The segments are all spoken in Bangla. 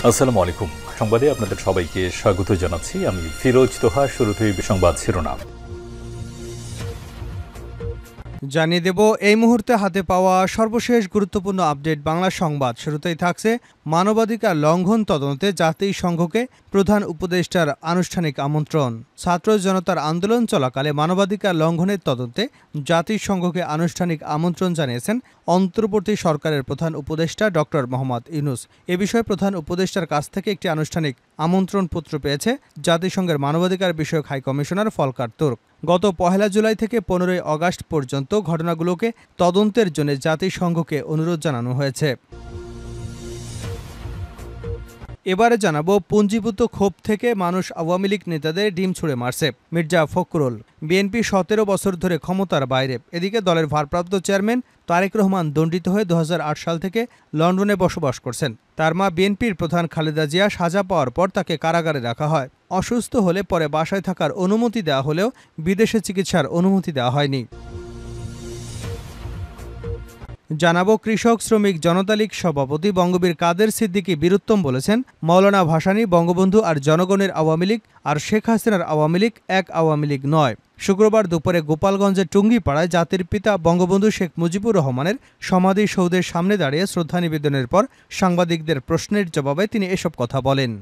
আসসালামু আলাইকুম। সংবাদে আপনাদের সবাইকে স্বাগত জানাচ্ছি। আমি ফিরোজ তোহা। শুরুতেই সংবাদ শিরোনাম জানিয়ে দেব এই মুহূর্তে হাতে পাওয়া সর্বশেষ গুরুত্বপূর্ণ আপডেট বাংলা সংবাদ। শুরুতেই থাকছে মানবাধিকার লঙ্ঘন তদন্তে জাতিসংঘকে প্রধান উপদেষ্টার আনুষ্ঠানিক আমন্ত্রণ। ছাত্র জনতার আন্দোলন চলাকালে মানবাধিকার লঙ্ঘনের তদন্তে জাতিসংঘকে আনুষ্ঠানিক আমন্ত্রণ জানিয়েছেন অন্তর্বর্তী সরকারের প্রধান উপদেষ্টা ডক্টর মোহাম্মদ ইউনূস। এ বিষয়ে প্রধান উপদেষ্টার কাছ থেকে একটি আনুষ্ঠানিক আমন্ত্রণপত্র পেয়েছে জাতিসংঘের মানবাধিকার বিষয়ক হাই কমিশনার ফলকার তুর্ক। গত ১ জুলাই থেকে ১৫ আগস্ট পর্যন্ত ঘটনাগুলোকে তদন্তের জন্য জাতিসংঘকে অনুরোধ জানানো হয়েছে। এবারে জানাবো পুঞ্জীভূত ক্ষোভ থেকে মানুষ আওয়ামী লীগ নেতাদের ডিম ছুঁড়ে মারছে। মির্জা ফখরুল, বিএনপি ১৭ বছর ধরে ক্ষমতার বাইরে। এদিকে দলের ভারপ্রাপ্ত চেয়ারম্যান তারেক রহমান দণ্ডিত হয়ে ২০০৮ সাল থেকে লন্ডনে বসবাস করছেন। তার মা বিএনপির প্রধান খালেদা জিয়া সাজা পাওয়ার পর তাকে কারাগারে রাখা হয়। অসুস্থ হলে পরে বাসায় থাকার অনুমতি দেওয়া হলেও বিদেশে চিকিৎসার অনুমতি দেওয়া হয়নি। জানাবো কৃষক শ্রমিক জনতা লীগ সভাপতি বঙ্গবীর কাদের সিদ্দিকী বীরুত্তম বলেছেন, মৌলানা ভাসানী বঙ্গবন্ধু আর জনগণের আওয়ামী লীগ আর শেখ হাসিনার আওয়ামী লীগ এক আওয়ামী লীগ নয়। শুক্রবার দুপুরে গোপালগঞ্জের টুঙ্গিপাড়ায় জাতির পিতা বঙ্গবন্ধু শেখ মুজিবুর রহমানের সমাধিসৌধের সামনে দাঁড়িয়ে শ্রদ্ধা নিবেদনের পর সাংবাদিকদের প্রশ্নের জবাবে তিনি এসব কথা বলেন।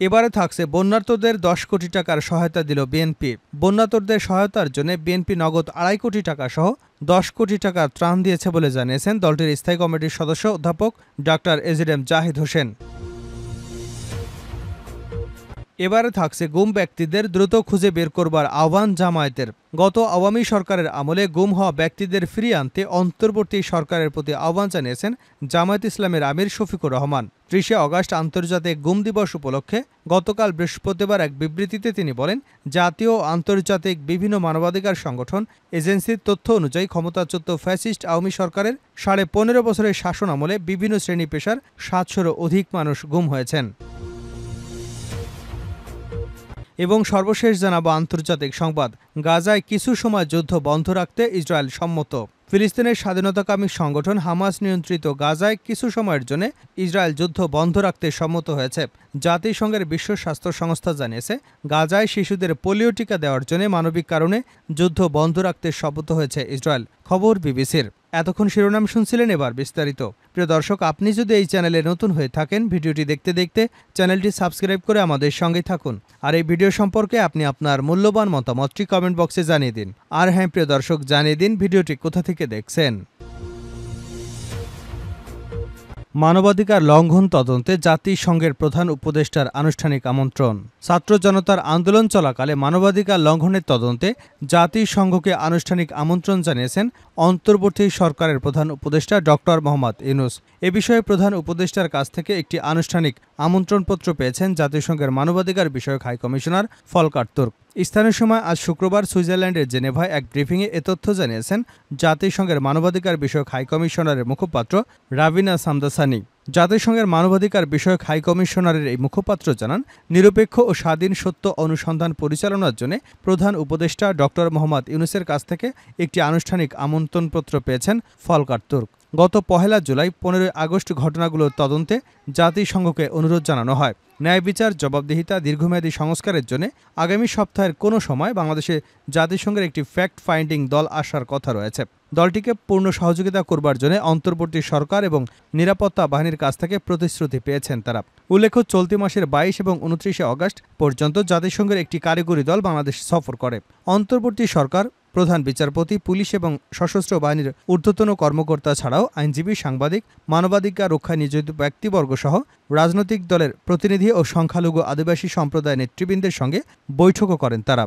এবারে থাকছে বন্যার্তদের ১০ কোটি টাকার সহায়তা দিল বিএনপি। বন্যার্তদের সহায়তার জন্য বিএনপি নগদ ২.৫ কোটি টাকা সহ ১০ কোটি টাকা ত্রাণ দিয়েছে বলে জানিয়েছেন দলটির স্থায়ী কমিটির সদস্য অধ্যাপক ডা এজিএম জাহিদ হোসেন। এবারে থাকছে গুম ব্যক্তিদের দ্রুত খুঁজে বের করবার আহ্বান জামায়াতের। গত আওয়ামী সরকারের আমলে গুম হওয়া ব্যক্তিদের ফিরিয়ে আনতে অন্তর্বর্তী সরকারের প্রতি আহ্বান জানিয়েছেন জামায়াত ইসলামের আমির শফিকুর রহমান। ৩০ আগস্ট আন্তর্জাতিক গুম দিবস উপলক্ষে গতকাল বৃহস্পতিবার এক বিবৃতিতে তিনি বলেন, জাতীয় ও আন্তর্জাতিক বিভিন্ন মানবাধিকার সংগঠন এজেন্সির তথ্য অনুযায়ী ক্ষমতাচ্যুত ফ্যাসিস্ট আওয়ামী সরকারের ১৫.৫ বছরের শাসন আমলে বিভিন্ন শ্রেণী পেশার ৭০০-র অধিক মানুষ গুম হয়েছেন। এবং সর্বশেষ জানাবো আন্তর্জাতিক সংবাদ। গাজায় কিছু সময় যুদ্ধ বন্ধ রাখতে ইসরায়েল সম্মত। ফিলিস্তিনের স্বাধীনতাকামী সংগঠন হামাস নিয়ন্ত্রিত গাজায় কিছু সময়ের জন্য ইসরায়েল যুদ্ধ বন্ধ রাখতে সম্মত হয়েছে। জাতিসংঘের বিশ্ব স্বাস্থ্য সংস্থা জানিয়েছে, গাজায় শিশুদের পোলিও টিকা দেওয়ার জন্য মানবিক কারণে যুদ্ধ বন্ধ রাখতে সম্মত হয়েছে ইসরায়েল। খবর বিবিসির। এতক্ষণ শিরোনাম শুনছিলেন, এবার বিস্তারিত। প্রিয় দর্শক, আপনি যদি এই চ্যানেলে নতুন হয়ে থাকেন, ভিডিওটি দেখতে দেখতে চ্যানেলটি সাবস্ক্রাইব করে আমাদের সঙ্গে থাকুন। আর এই ভিডিও সম্পর্কে আপনি আপনার মূল্যবান মতামতটি কমেন্ট বক্সে জানিয়ে দিন। আর হ্যাঁ প্রিয় দর্শক, জানিয়ে দিন ভিডিওটি কোথা থেকে দেখছেন। মানবাধিকার লঙ্ঘন তদন্তে জাতিসংঘের প্রধান উপদেষ্টার আনুষ্ঠানিক আমন্ত্রণ। ছাত্র জনতার আন্দোলন চলাকালে মানবাধিকার লঙ্ঘনের তদন্তে জাতিসংঘকে আনুষ্ঠানিক আমন্ত্রণ জানিয়েছেন অন্তর্বর্তী সরকারের প্রধান উপদেষ্টা ডক্টর মোহাম্মদ ইউনূস। এ বিষয়ে প্রধান উপদেষ্টার কাছ থেকে একটি আনুষ্ঠানিক আমন্ত্রণপত্র পেয়েছেন জাতিসংঘের মানবাধিকার বিষয়ক হাই কমিশনার ফলকার তুর্ক। স্থানীয় সময় আজ শুক্রবার সুইজারল্যান্ডের জেনেভায় এক ব্রিফিংয়ে এ তথ্য জানিয়েছেন জাতিসংঘের মানবাধিকার বিষয়ক হাই কমিশনারের মুখপাত্র রাবিনা সামদাসানি। জাতিসংঘের মানবাধিকার বিষয়ক হাই কমিশনারের এই মুখপাত্র জানান, নিরপেক্ষ ও স্বাধীন সত্য অনুসন্ধান পরিচালনার জন্য প্রধান উপদেষ্টা ডক্টর মোহাম্মদ ইউনূসের কাছ থেকে একটি আনুষ্ঠানিক আমন্ত্রণপত্র পেয়েছেন ফলকার তুর্ক। গত ১ জুলাই ১৫ আগস্ট ঘটনাগুলোর তদন্তে জাতিসংঘকে অনুরোধ জানানো হয়। ন্যায় বিচার, জবাবদিহিতা, দীর্ঘমেয়াদী সংস্কারের জন্য আগামী সপ্তাহের কোনো সময় বাংলাদেশে জাতিসংঘের একটি ফ্যাক্ট ফাইন্ডিং দল আসার কথা রয়েছে। দলটিকে পূর্ণ সহযোগিতা করবার জন্য অন্তর্বর্তী সরকার এবং নিরাপত্তা বাহিনীর কাছ থেকে প্রতিশ্রুতি পেয়েছেন তারা। উল্লেখ্য, চলতি মাসের ২২ এবং ২৯ আগস্ট পর্যন্ত জাতিসংঘের একটি কারিগরি দল বাংলাদেশ সফর করে। অন্তর্বর্তী সরকার প্রধান বিচারপতি, পুলিশ এবং সশস্ত্র বাহিনীর ঊর্ধ্বতন কর্মকর্তা ছাড়াও আইনজীবী, সাংবাদিক, মানবাধিকার রক্ষায় নিয়োজিত ব্যক্তিবর্গ সহ রাজনৈতিক দলের প্রতিনিধি ও সংখ্যালঘু আদিবাসী সম্প্রদায় নেতৃবৃন্দের সঙ্গে বৈঠকও করেন তারা।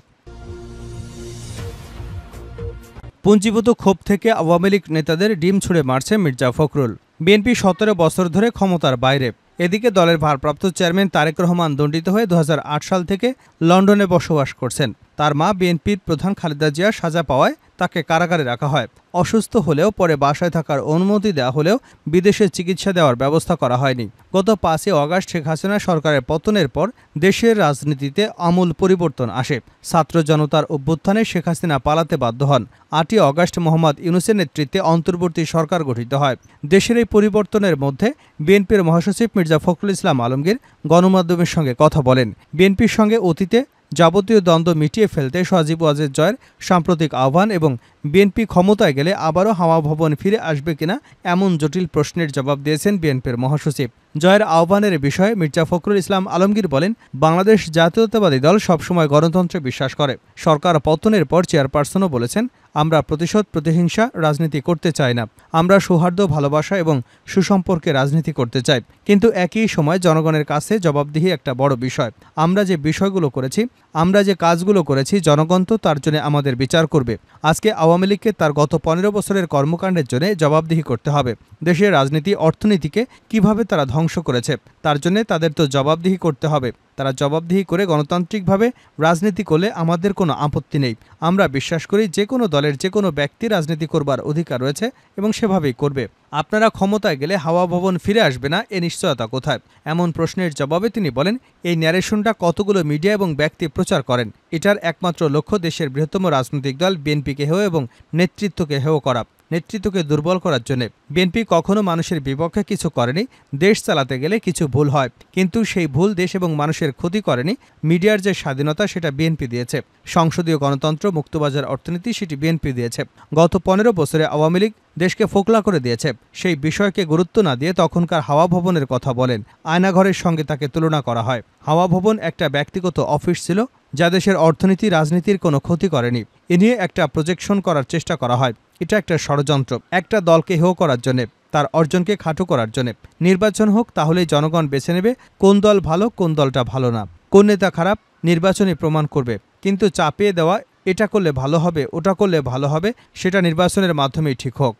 পুঞ্জীভূত ক্ষোভ থেকে আওয়ামী লীগ নেতাদের ডিম ছুঁড়ে মারছে মির্জা ফখরুল। বিএনপি ১৭ বছর ধরে ক্ষমতার বাইরে। এদিকে দলের ভারপ্রাপ্ত চেয়ারম্যান তারেক রহমান দণ্ডিত হয়ে ২০০৮ সাল থেকে লন্ডনে বসবাস করছেন। তার মা বিএনপির প্রধান খালেদা জিয়া সাজা পাওয়ায় তাকে কারাগারে রাখা হয়। অসুস্থ হলেও পরে বাসায় থাকার অনুমতি দেওয়া হলেও বিদেশে চিকিৎসা দেওয়ার ব্যবস্থা করা হয়নি। গত 5ই অগাস্ট শেখ হাসিনা সরকারের পতনের পর দেশের রাজনীতিতে আমূল পরিবর্তন আসে। ছাত্র জনতার অভ্যুত্থানে শেখ হাসিনা পালাতে বাধ্য হন। 8ই অগাস্ট মোহাম্মদ ইউনূসের নেতৃত্বে অন্তর্বর্তী সরকার গঠিত হয়। দেশের এই পরিবর্তনের মধ্যে বিএনপির মহাসচিব মির্জা ফখরুল ইসলাম আলমগীর গণমাধ্যমের সঙ্গে কথা বলেন। বিএনপির সঙ্গে অতীতে যাবতীয় দ্বন্দ্ব মিটিয়ে ফেলতে সজীব ওয়াজেদ জয়ের সাম্প্রতিক আহ্বান এবং বিএনপি ক্ষমতায় গেলে আবারও হাওয়া ভবন ফিরে আসবে কিনা এমন জটিল প্রশ্নের জবাব দিয়েছেন বিএনপির মহাসচিব। জয়ের আহ্বানের বিষয়ে মির্জা ফখরুল ইসলাম আলমগীর বলেন, বাংলাদেশ জাতীয়তাবাদী দল সবসময় গণতন্ত্রে বিশ্বাস করে। সরকার পতনের পর চেয়ারপারসনও বলেছেন, আমরা প্রতিশোধ প্রতিহিংসা রাজনীতি করতে চাই না। আমরা সৌহার্দ্য, ভালোবাসা এবং সুসম্পর্কে রাজনীতি করতে চাই। কিন্তু একই সময় জনগণের কাছে জবাবদিহি একটা বড় বিষয়। আমরা যে বিষয়গুলো করেছি, আমরা যে কাজগুলো করেছি, জনগণ তো তার জন্য আমাদের বিচার করবে। আজকে আওয়ামী লীগকে তার গত 15 বছরের কর্মকাণ্ডের জন্য জবাবদিহি করতে হবে। দেশের রাজনীতি, অর্থনীতিকে কিভাবে তারা ধ্বংস করেছে, তার জন্য তাদের তো জবাবদিহি করতে হবে। তারা জবাবদিহি করে গণতান্ত্রিকভাবে রাজনীতি করলে আমাদের কোনো আপত্তি নেই। আমরা বিশ্বাস করি যে কোনো দলের যে কোনো ব্যক্তি রাজনীতি করবার অধিকার রয়েছে এবং সেভাবেই করবে। আপনারা ক্ষমতায় গেলে হাওয়া ভবন ফিরে আসবে না, এ নিশ্চয়তা কোথায়? এমন প্রশ্নের জবাবে তিনি বলেন, এই ন্যারেশনটা কতগুলো মিডিয়া এবং ব্যক্তি প্রচার করেন। এটার একমাত্র লক্ষ্য দেশের বৃহত্তম রাজনৈতিক দল বিএনপিকে হেয় এবং নেতৃত্বকে হেয় করা, নেতৃত্বকে দুর্বল করার জন্য। বিএনপি কখনো মানুষের বিপক্ষে কিছু করেনি। দেশ চালাতে গেলে কিছু ভুল হয়, কিন্তু সেই ভুল দেশ এবং মানুষের ক্ষতি করেনি। মিডিয়ার যে স্বাধীনতা সেটা বিএনপি দিয়েছে। সংসদীয় গণতন্ত্র, মুক্তবাজার অর্থনীতি সেটি বিএনপি দিয়েছে। গত 15 বছরে আওয়ামী লীগ দেশকে ফোকলা করে দিয়েছে। সেই বিষয়কে গুরুত্ব না দিয়ে তখনকার হাওয়া ভবনের কথা বলেন। আয়নাঘরের সঙ্গে তাকে তুলনা করা হয়। হাওয়া ভবন একটা ব্যক্তিগত অফিস ছিল যা দেশের অর্থনীতি, রাজনীতির কোনো ক্ষতি করেনি। এ নিয়ে একটা প্রজেকশন করার চেষ্টা করা হয়। এটা একটা ষড়যন্ত্র, একটা দলকে হেয় করার জন্য, তার অর্জনকে খাটো করার জন্য। নির্বাচন হোক, তাহলেই জনগণ বেছে নেবে কোন দল ভালো, কোন দলটা ভালো না, কোন নেতা খারাপ, নির্বাচনই প্রমাণ করবে। কিন্তু চাপিয়ে দেওয়া, এটা করলে ভালো হবে, ওটা করলে ভালো হবে, সেটা নির্বাচনের মাধ্যমেই ঠিক হোক।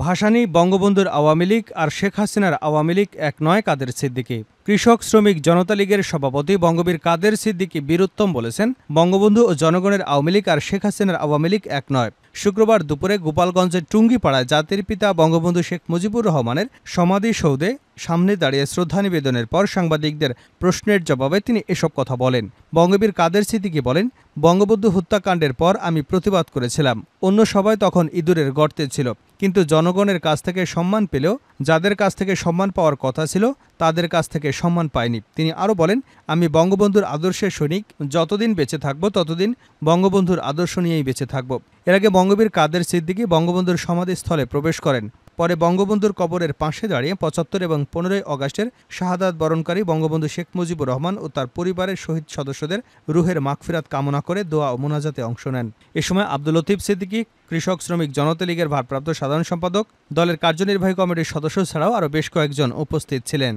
ভাসানী, বঙ্গবন্ধুর আওয়ামী লীগ আর শেখ হাসিনার আওয়ামী লীগ এক নয়, কাদের সিদ্দিকী। কৃষক শ্রমিক জনতা লীগের সভাপতি বঙ্গবীর কাদের সিদ্দিকী বীরুত্তম বলেছেন, বঙ্গবন্ধু ও জনগণের আওয়ামী লীগ আর শেখ হাসিনার আওয়ামী লীগ এক নয়। শুক্রবার দুপুরে গোপালগঞ্জের টুঙ্গিপাড়ায় জাতির পিতা বঙ্গবন্ধু শেখ মুজিবুর রহমানের সমাধিসৌধে সামনে দাঁড়িয়ে শ্রদ্ধা নিবেদনের পর সাংবাদিকদের প্রশ্নের জবাবে তিনি এসব কথা বলেন। বঙ্গবীর কাদের সিদ্দিকী বলেন, বঙ্গবন্ধু হত্যাকাণ্ডের পর আমি প্রতিবাদ করেছিলাম। অন্য সবাই তখন ইঁদুরের গর্তে ছিল, কিন্তু জনগণের কাছ থেকে সম্মান পেলেও যাদের কাছ থেকে সম্মান পাওয়ার কথা ছিল তাদের কাছ থেকে সম্মান পায়নি। তিনি আরও বলেন, আমি বঙ্গবন্ধুর আদর্শের সৈনিক, যতদিন বেঁচে থাকব ততদিন বঙ্গবন্ধুর আদর্শ নিয়েই বেঁচে থাকব। এর আগে বঙ্গবীর কাদের সিদ্দিকী বঙ্গবন্ধুর সমাধিস্থলে প্রবেশ করেন। পরে বঙ্গবন্ধুর কবরের পাশে দাঁড়িয়ে 75 এবং 15 অগাস্টের শাহাদাত বরণকারী বঙ্গবন্ধু শেখ মুজিবুর রহমান ও তার পরিবারের শহীদ সদস্যদের রুহের মাগফিরাত কামনা করে দোয়া ও মোনাজাতে অংশ নেন। এ সময় আব্দুল লতিফ সিদ্দিকী, কৃষক শ্রমিক জনতা লীগের ভারপ্রাপ্ত সাধারণ সম্পাদক, দলের কার্যনির্বাহী কমিটির সদস্য ছাড়াও আরও বেশ কয়েকজন উপস্থিত ছিলেন।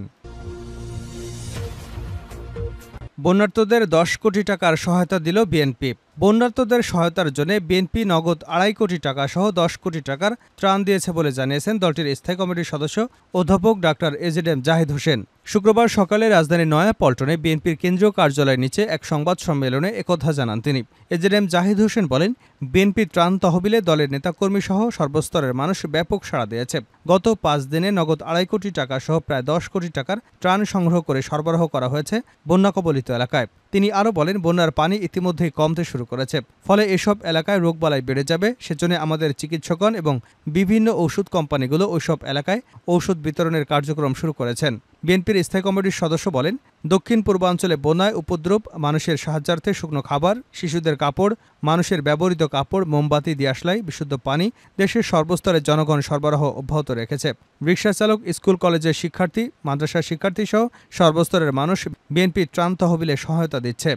বন্যার্তদের 10 কোটি টাকার সহায়তা দিল বিএনপি। বন্যার্তদের সহায়তার জন্য বিএনপি নগদ 2.5 কোটি টাকা সহ 10 কোটি টাকার ত্রাণ দিয়েছে বলে জানিয়েছেন দলটির স্থায়ী কমিটির সদস্য অধ্যাপক ডাক্তার এজেডএম জাহিদ হোসেন। শুক্রবার সকালে রাজধানীর নয়াপল্টনে বিএনপির কেন্দ্রীয় কার্যালয়ের নিচে এক সংবাদ সম্মেলনে একথা জানান তিনি। এজেডএম জাহিদ হোসেন বলেন, বিএনপি ত্রাণ তহবিলে দলের নেতাকর্মী সহ সর্বস্তরের মানুষ ব্যাপক সাড়া দিয়েছে। গত 5 দিনে নগদ 2.5 কোটি টাকা সহ প্রায় 10 কোটি টাকার ত্রাণ সংগ্রহ করে সরবরাহ করা হয়েছে বন্যা কবলিত এলাকায়। তিনি আরও বলেন, বন্যার পানি ইতিমধ্যেই কমতে শুরু করেছে, ফলে এসব এলাকায় রোগবালাই বেড়ে যাবে। সেজন্য আমাদের চিকিৎসকগণ এবং বিভিন্ন ওষুধ কোম্পানিগুলো ওইসব এলাকায় ঔষধ বিতরণের কার্যক্রম শুরু করেছেন। বিএনপির স্থায়ী কমিটির সদস্য বলেন, দক্ষিণ পূর্বাঞ্চলে বন্যায় উপদ্রব, মানুষের সাহায্যার্থে শুকনো খাবার, শিশুদের কাপড়, মানুষের ব্যবহৃত কাপড়, মোমবাতি, দিয়াশলাই, বিশুদ্ধ পানি দেশের সর্বস্তরের জনগণ সরবরাহ অব্যাহত রেখেছে। রিকশা চালক, স্কুল কলেজের শিক্ষার্থী, মাদ্রাসার শিক্ষার্থী সহ সর্বস্তরের মানুষ বিএনপি ত্রাণ তহবিলে সহায়তা দিচ্ছে।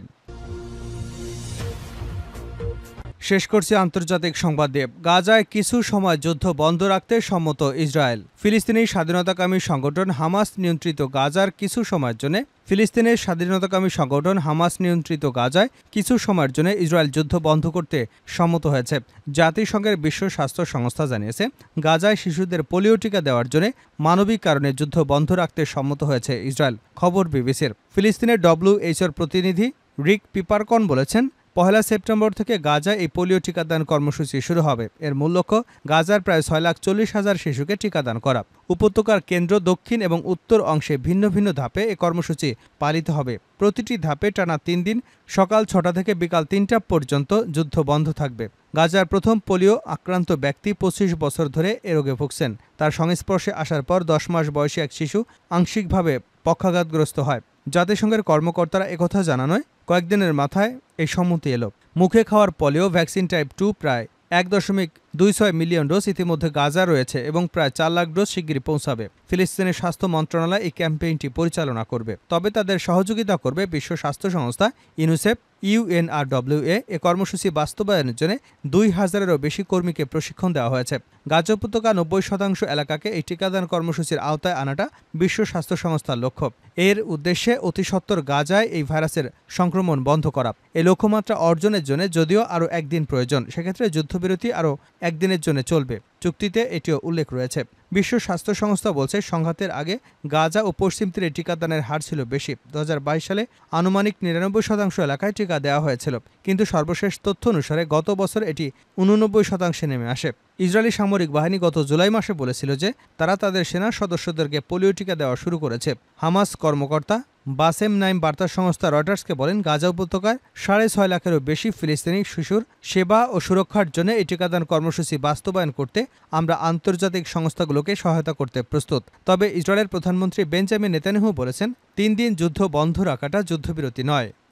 শেষ করছি আন্তর্জাতিক সংবাদ দিয়ে। গাজায় কিছু সময় যুদ্ধ বন্ধ রাখতে সম্মত ইসরায়েল। ফিলিস্তিনি স্বাধীনতাকামী সংগঠন হামাস নিয়ন্ত্রিত গাজার কিছু সময়ের জন্য ফিলিস্তিনের স্বাধীনতাকামী সংগঠন হামাস নিয়ন্ত্রিত গাজায় কিছু সময়ের জন্য ইসরায়েল যুদ্ধ বন্ধ করতে সম্মত হয়েছে। জাতিসংঘের বিশ্ব স্বাস্থ্য সংস্থা জানিয়েছে, গাজায় শিশুদের পোলিও টিকা দেওয়ার জন্য মানবিক কারণে যুদ্ধ বন্ধ রাখতে সম্মত হয়েছে ইসরায়েল। খবর বিবিসির। ফিলিস্তিনের WHOর প্রতিনিধি রিক পিপারকন বলেছেন, পহেলা সেপ্টেম্বর থেকে গাজায় এই পোলিও টিকাদান কর্মসূচি শুরু হবে। এর মূল লক্ষ্য গাজার প্রায় 6,40,000 শিশুকে টিকাদান করা। উপত্যকার কেন্দ্র, দক্ষিণ এবং উত্তর অংশে ভিন্ন ভিন্ন ধাপে এ কর্মসূচি পালিত হবে। প্রতিটি ধাপে টানা 3 দিন সকাল 6টা থেকে বিকাল 3টা পর্যন্ত যুদ্ধ বন্ধ থাকবে। গাজার প্রথম পোলিও আক্রান্ত ব্যক্তি 25 বছর ধরে এ রোগে ভুগছেন। তার সংস্পর্শে আসার পর 10 মাস বয়সী এক শিশু আংশিকভাবে পক্ষাঘাতগ্রস্ত হয়। জাতিসংঘের কর্মকর্তারা একথা জানানোয় কয়েকদিনের মাথায় এই সম্মতি এলো। মুখে খাওয়ার পোলিও ভ্যাকসিন টাইপ 2 প্রায় 1.26 মিলিয়ন ডোজ ইতিমধ্যে গাজা রয়েছে এবং প্রায় 4 লাখ ডোজ শিগগিরই পৌঁছাবে। ফিলিস্তিনের স্বাস্থ্য মন্ত্রণালয় এই ক্যাম্পেইনটি পরিচালনা করবে। তবে তাদের সহযোগিতা করবে বিশ্ব স্বাস্থ্য সংস্থা, ইউনিসেফ, UNRWA। এ কর্মসূচি বাস্তবায়নের জন্য 2,000-এরও বেশি কর্মীকে প্রশিক্ষণ দেওয়া হয়েছে। গাজা উপত্যকা 90% এলাকাকে এই টিকাদান কর্মসূচির আওতায় আনাটা বিশ্ব স্বাস্থ্য সংস্থার লক্ষ্য। এর উদ্দেশ্যে অতি সত্বর গাজায় এই ভাইরাসের সংক্রমণ বন্ধ করা। এই লক্ষ্যমাত্রা অর্জনের জন্য যদিও আরও একদিন প্রয়োজন, সেক্ষেত্রে যুদ্ধবিরতি আরও একদিনের জন্য চলবে। চুক্তিতে এটিও উল্লেখ রয়েছে। বিশ্ব স্বাস্থ্য সংস্থা বলছে, সংঘাতের আগে গাজা ও পশ্চিম তীরে টিকাদানের হার ছিল বেশি। 2022 সালে আনুমানিক 99% এলাকায় টিকা দেওয়া হয়েছিল, কিন্তু সর্বশেষ তথ্য অনুসারে গত বছর এটি 89% নেমে আসে। ইসরায়েলি সামরিক বাহিনী গত জুলাই মাসে বলেছিল যে তারা তাদের সেনা সদস্যদেরকে পোলিও টিকা দেওয়া শুরু করেছে। হামাস কর্মকর্তা বাসেম নাইম বার্তা সংস্থা রয়টার্সকে বলেন, গাজা উপত্যকায় 6.5 লাখেরও বেশি ফিলিস্তিনি শিশুর সেবা ও সুরক্ষার জন্য এই টিকাদান কর্মসূচি বাস্তবায়ন করতে আমরা আন্তর্জাতিক সংস্থাগুলোকে সহায়তা করতে প্রস্তুত। তবে ইসরায়েলের প্রধানমন্ত্রী বেঞ্জামিন নেতানিয়াহু বলেছেন, 3 দিন যুদ্ধ বন্ধ রাখাটা যুদ্ধবিরতি নয়।